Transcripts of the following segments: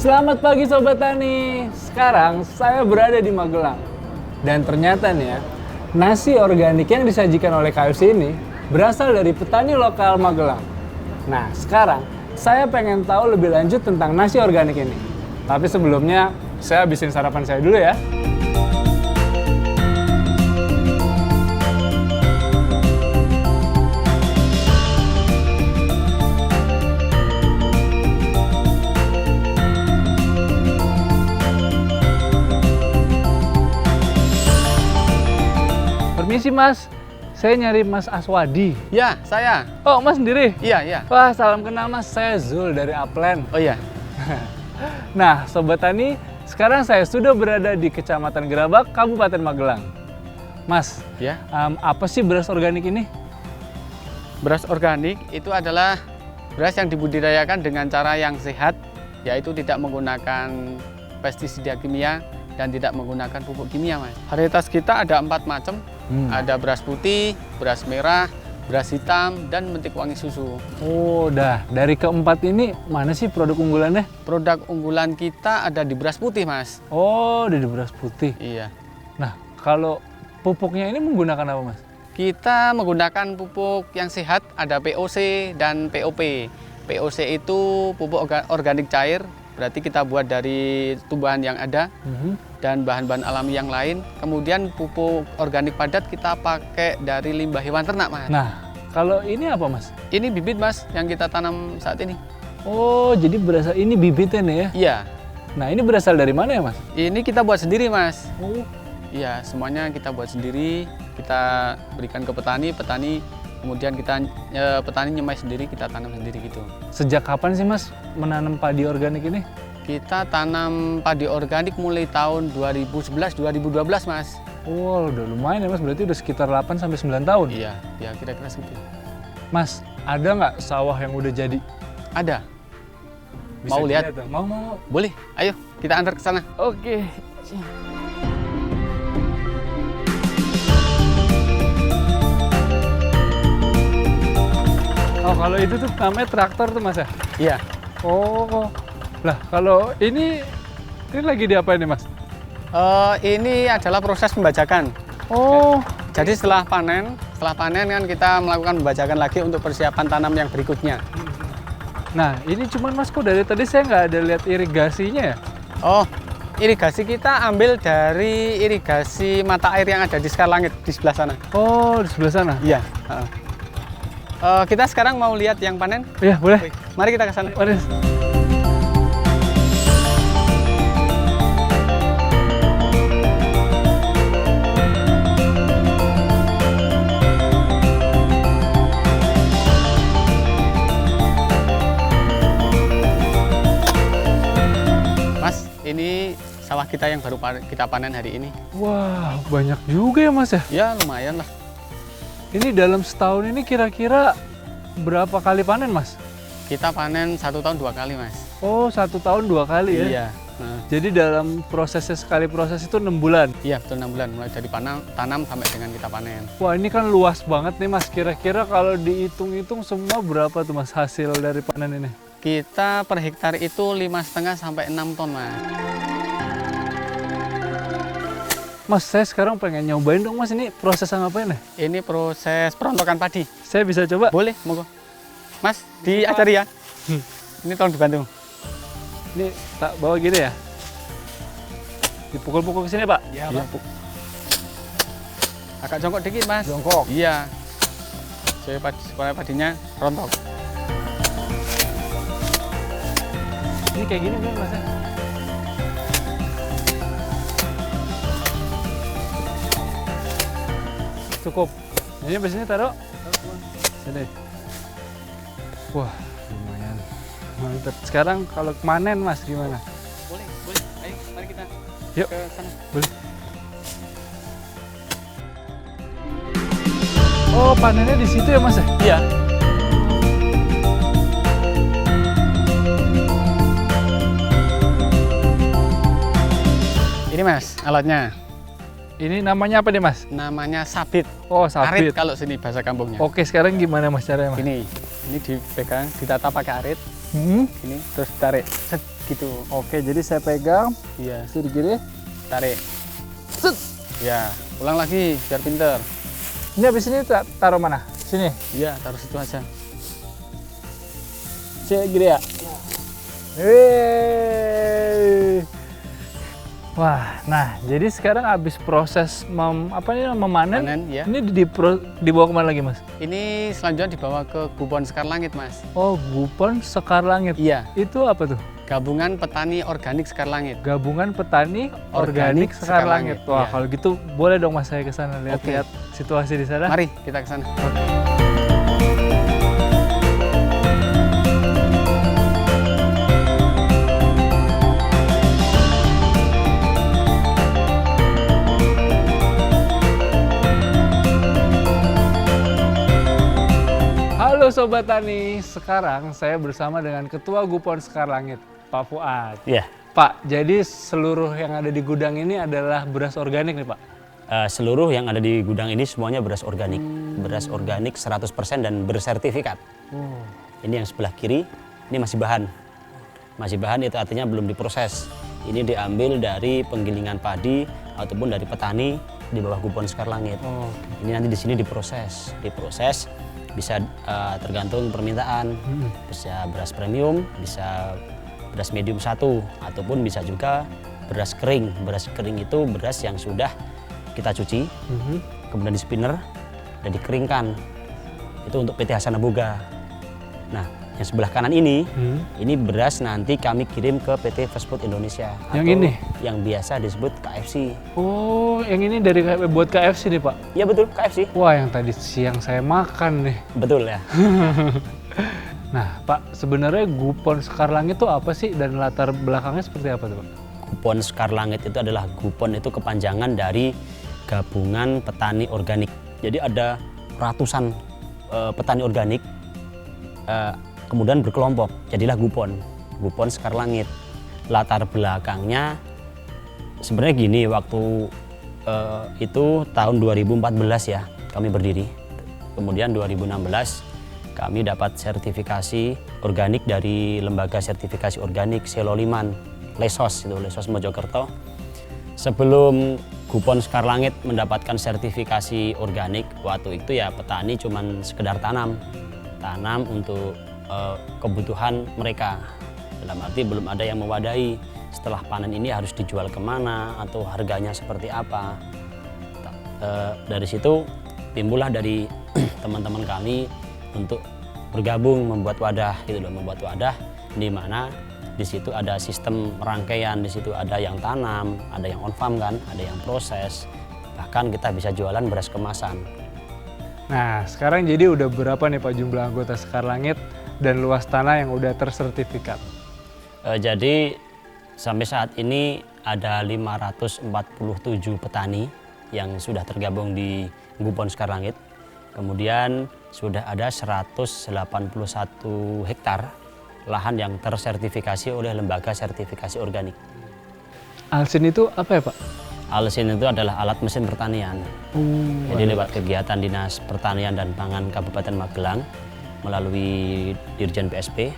Selamat pagi Sobat Tani. Sekarang saya berada di Magelang. Dan ternyata nih ya, nasi organik yang disajikan oleh KFC ini berasal dari petani lokal Magelang. Nah, sekarang saya pengen tahu lebih lanjut tentang nasi organik ini. Tapi sebelumnya, saya habisin sarapan saya dulu ya. Permisi Mas, saya nyari Mas Aswadi. Ya, saya. Oh, Mas sendiri? Iya. Wah, salam kenal Mas, saya Zul dari Upland. Oh iya. Nah, Sobat Tani, sekarang saya sudah berada di Kecamatan Gerabak, Kabupaten Magelang. Mas, Ya. Apa sih beras organik ini? Beras organik itu adalah beras yang dibudidayakan dengan cara yang sehat, yaitu tidak menggunakan pestisida kimia dan tidak menggunakan pupuk kimia, Mas. Varietas kita ada 4 macam. Ada beras putih, beras merah, beras hitam, dan mentik wangi susu. Oh, dari keempat ini mana sih produk unggulannya? Produk unggulan kita ada di beras putih, Mas. Oh, di beras putih. Iya. Nah, kalau pupuknya ini menggunakan apa, Mas? Kita menggunakan pupuk yang sehat, ada POC dan POP. POC itu pupuk organik cair, berarti kita buat dari tumbuhan yang ada dan bahan-bahan alami yang lain. Kemudian pupuk organik padat kita pakai dari limbah hewan ternak, Mas. Nah, kalau ini apa, Mas? Ini bibit, Mas, yang kita tanam saat ini. Oh, jadi berasal ini bibitnya nih ya? Iya. Nah, ini berasal dari mana ya, Mas? Ini kita buat sendiri, Mas. Oh, Iya, semuanya kita buat sendiri. Kita berikan ke petani, kemudian petani nyemai sendiri, kita tanam sendiri gitu. sejak kapan sih, Mas, menanam padi organik ini? Kita tanam padi organik mulai tahun 2011-2012, Mas. Oh, udah lumayan ya, Mas. Berarti udah sekitar 8-9 tahun. Iya, ya kira-kira segitu. Mas, ada nggak sawah yang udah jadi? Ada. Bisa Mau lihat? dilihat, Mau. Boleh, ayo kita antar ke sana. Oke. Oh, kalau itu tuh namanya traktor tuh, Mas ya? Iya. Oh, lah kalau ini lagi diapain nih, Mas? Ini adalah proses pembajakan. Oh, Jadi setelah panen kan kita melakukan pembajakan lagi untuk persiapan tanam yang berikutnya. nah ini cuman Mas, kok dari tadi saya nggak ada lihat irigasinya ya? Oh, irigasi kita ambil dari irigasi mata air yang ada di Sekarlangit di sebelah sana. Oh, di sebelah sana? Iya. Kita sekarang mau lihat yang panen. Iya, boleh. Mari kita ke sana. Mari. Mas, ini sawah kita yang baru kita panen hari ini. Wah, banyak juga ya, Mas ya? Ya, lumayan lah. Ini dalam setahun ini kira-kira berapa kali panen, Mas? Kita panen 1 tahun 2 kali, Mas. Oh, 1 tahun 2 kali ya? Iya. Jadi dalam prosesnya sekali proses itu 6 bulan? Iya, betul 6 bulan. Mulai dari tanam sampai dengan kita panen. Wah, ini kan luas banget nih, Mas. Kira-kira kalau dihitung-hitung semua berapa tuh, Mas, hasil dari panen ini? Kita per hektar itu 5,5 sampai 6 ton, Mas. Mas, saya sekarang pengen nyobain dong, Mas. Ini proses ngapain ya? Ini proses perontokan padi. Saya bisa coba? Boleh, monggo. Mas, diajari ya. Ini tolong dibantu. Ini tak bawa gini ya? Dipukul-pukul ke sini, Pak? Iya, Pak. Agak jongkok dikit, Mas. Jongkok? Iya. Supaya padinya rontok. Ini kayak gini kan, Mas? Ya? Cukup. Ini biasanya taruh sini. Wah, lumayan. Mantap. Sekarang kalau panen, Mas, gimana? Boleh. Ayo, mari kita Yuk. ke sana. Boleh. Oh, panennya di situ ya, Mas? Ya? Iya. Ini, Mas, alatnya. Ini namanya apa nih, Mas? Namanya sabit. Oh, sabit. Arit kalau sini bahasa kampungnya. Oke, sekarang gimana, Mas, caranya, Mas? Ini dipegang, ditata pakai arit. Hmm? Ini terus tarik. Set. gitu. Oke, jadi saya pegang, Iya, setir kiri. tarik. Set. Ya, ulang lagi biar pinter. Ini habis ini taruh mana? Sini. Iya, taruh situ aja. Cek gini ya. Hei. Wah, nah jadi sekarang habis proses memanen. Panen, ya. Ini dibawa kemana lagi, Mas? Ini selanjutnya dibawa ke Gubon Sekar Langit, Mas. Oh, Gubon Sekar Langit. Iya, Itu apa tuh? Gabungan Petani Organik Sekar Langit. Gabungan Petani Organik Organik Sekar Sekar Langit. Langit, Wah, iya. kalau gitu boleh dong Mas saya ke sana lihat-lihat situasi di sana. Mari kita ke sana. Halo Sobat Tani, sekarang saya bersama dengan Ketua Gubon Sekar Langit, Pak Fuad. Iya, Pak, jadi seluruh yang ada di gudang ini adalah beras organik nih Pak? seluruh yang ada di gudang ini semuanya beras organik. Beras organik 100% dan bersertifikat. Ini yang sebelah kiri, ini masih bahan. Masih bahan itu artinya belum diproses. Ini diambil dari penggilingan padi ataupun dari petani di bawah Gubon Sekar Langit. Oh. Ini nanti di sini diproses. Diproses bisa tergantung permintaan. Bisa beras premium, bisa beras medium 1, ataupun bisa juga beras kering. Beras kering itu beras yang sudah kita cuci, kemudian di spinner dan dikeringkan. Itu untuk PT Hasana Boga. Nah, yang sebelah kanan ini beras nanti kami kirim ke PT Fast Food Indonesia. Yang atau ini? Yang biasa disebut KFC. Oh, yang ini dari buat KFC nih Pak? Iya betul, KFC. Wah, yang tadi siang saya makan nih. Betul ya. Nah, Pak, sebenarnya Gubon Sekar Langit itu apa sih dan latar belakangnya seperti apa tuh Pak? Gubon Sekar Langit itu adalah Gubon itu kepanjangan dari Gabungan Petani Organik. Jadi ada ratusan petani organik kemudian berkelompok, jadilah Gubon Sekar Langit. Latar belakangnya sebenarnya gini, waktu itu tahun 2014 ya kami berdiri. Kemudian 2016 kami dapat sertifikasi organik dari Lembaga Sertifikasi Organik Seloliman, Lesos Mojokerto. Sebelum Gubon Sekar Langit mendapatkan sertifikasi organik, waktu itu ya petani cuman sekedar tanam untuk kebutuhan mereka. Dalam arti belum ada yang mewadahi setelah panen ini harus dijual kemana atau harganya seperti apa. Dari situ timbullah dari teman-teman kami untuk bergabung membuat wadah di mana di situ ada sistem rangkaian, di situ ada yang tanam, ada yang on farm kan, ada yang proses, bahkan kita bisa jualan beras kemasan. Nah, sekarang jadi udah berapa nih Pak jumlah anggota Sekar Langit dan luas tanah yang udah tersertifikat? Jadi sampai saat ini ada 547 petani yang sudah tergabung di Gubon Sekar Langit. Kemudian sudah ada 181 hektar lahan yang tersertifikasi oleh Lembaga Sertifikasi Organik. Alsin itu apa ya Pak? Alsin itu adalah alat mesin pertanian. Jadi lewat kegiatan Dinas Pertanian dan Pangan Kabupaten Magelang melalui Dirjen PSP,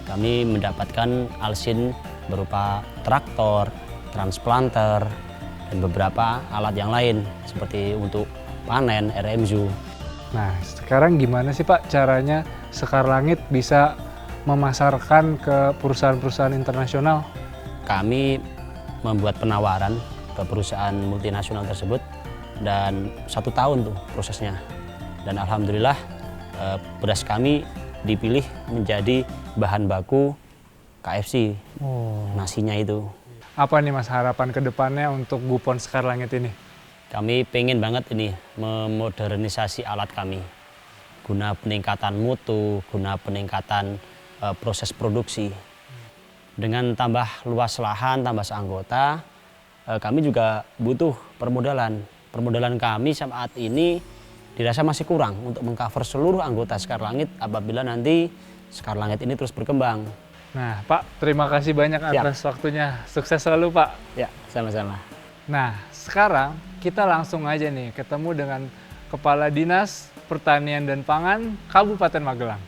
kami mendapatkan alsin berupa traktor, transplanter, dan beberapa alat yang lain seperti untuk panen, RMZU. Nah, sekarang gimana sih Pak caranya Sekar Langit bisa memasarkan ke perusahaan-perusahaan internasional? Kami membuat penawaran ke perusahaan multinasional tersebut dan 1 tahun tuh prosesnya. Dan alhamdulillah beras kami dipilih menjadi bahan baku KFC, nasinya itu. Apa nih Mas harapan ke depannya untuk Gubon Sekar Langit ini? Kami pengen banget ini memodernisasi alat kami guna peningkatan mutu, guna peningkatan proses produksi. Dengan tambah luas lahan, tambah anggota, kami juga butuh permodalan. Permodalan kami saat ini dirasa masih kurang untuk mengcover seluruh anggota Sekar Langit apabila nanti Sekar Langit ini terus berkembang. Nah Pak, terima kasih banyak atas waktunya. Sukses selalu Pak. Ya, sama-sama. Nah, sekarang kita langsung aja nih ketemu dengan Kepala Dinas Pertanian dan Pangan Kabupaten Magelang.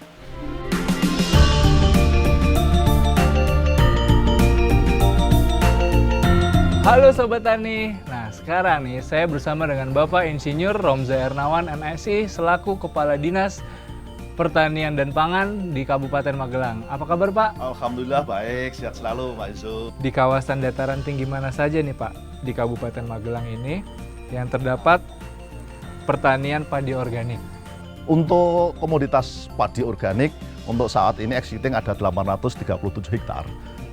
Halo Sobat Tani, nah sekarang nih saya bersama dengan Bapak Insinyur Romza Ernawan MSI selaku Kepala Dinas Pertanian dan Pangan di Kabupaten Magelang. Apa kabar Pak? Alhamdulillah baik, sehat selalu Pak Yusuf. Di kawasan dataran tinggi mana saja nih Pak di Kabupaten Magelang ini yang terdapat pertanian padi organik? Untuk komoditas padi organik, untuk saat ini existing ada 837 hektar.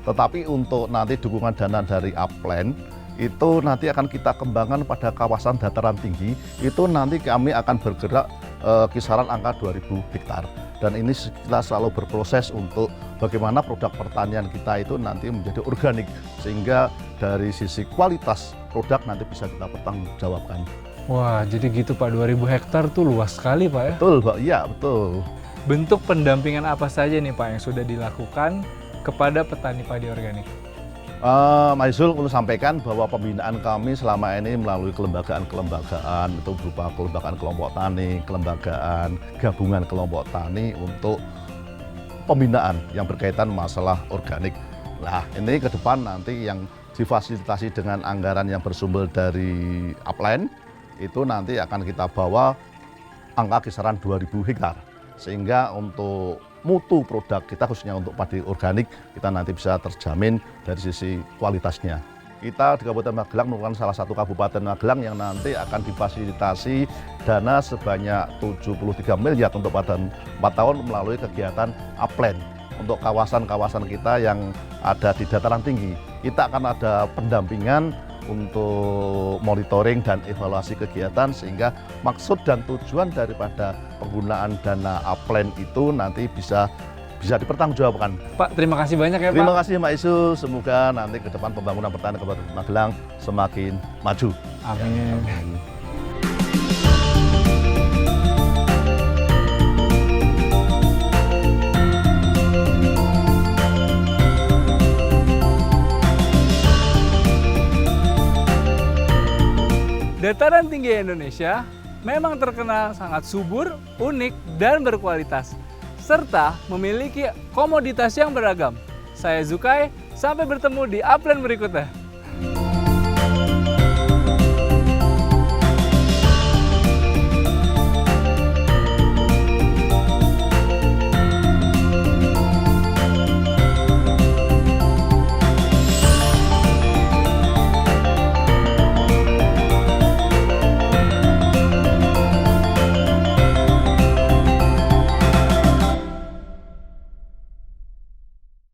Tetapi untuk nanti dukungan dana dari Upland, itu nanti akan kita kembangkan pada kawasan dataran tinggi, itu nanti kami akan bergerak kisaran angka 2000 hektar. Dan ini kita selalu berproses untuk bagaimana produk pertanian kita itu nanti menjadi organik, sehingga dari sisi kualitas produk nanti bisa kita pertanggungjawabkan. Wah, jadi gitu Pak, 2000 hektar tuh luas sekali Pak ya? Betul Pak, iya betul. Bentuk pendampingan apa saja nih Pak yang sudah dilakukan kepada petani padi organik? Mas Yul perlu sampaikan bahwa pembinaan kami selama ini melalui kelembagaan-kelembagaan, itu berupa kelembagaan kelompok tani, kelembagaan gabungan kelompok tani untuk pembinaan yang berkaitan masalah organik. Nah ini ke depan nanti yang difasilitasi dengan anggaran yang bersumber dari Upland, itu nanti akan kita bawa angka kisaran 2000 hektar. Sehingga untuk mutu produk kita khususnya untuk padi organik kita nanti bisa terjamin dari sisi kualitasnya. Kita di Kabupaten Magelang merupakan salah satu kabupaten Magelang yang nanti akan difasilitasi dana sebanyak 73 miliar untuk pada 4 tahun melalui kegiatan Upland. Untuk kawasan-kawasan kita yang ada di dataran tinggi, kita akan ada pendampingan untuk monitoring dan evaluasi kegiatan, sehingga maksud dan tujuan daripada penggunaan dana Upland itu nanti bisa dipertanggungjawabkan. Pak, terima kasih banyak ya Pak. Terima kasih Mbak Isu, semoga nanti ke depan pembangunan pertanian Kabupaten Magelang semakin maju. Amin. Dataran tinggi Indonesia memang terkenal sangat subur, unik, dan berkualitas, serta memiliki komoditas yang beragam. Saya Zukai, sampai bertemu di Upland berikutnya.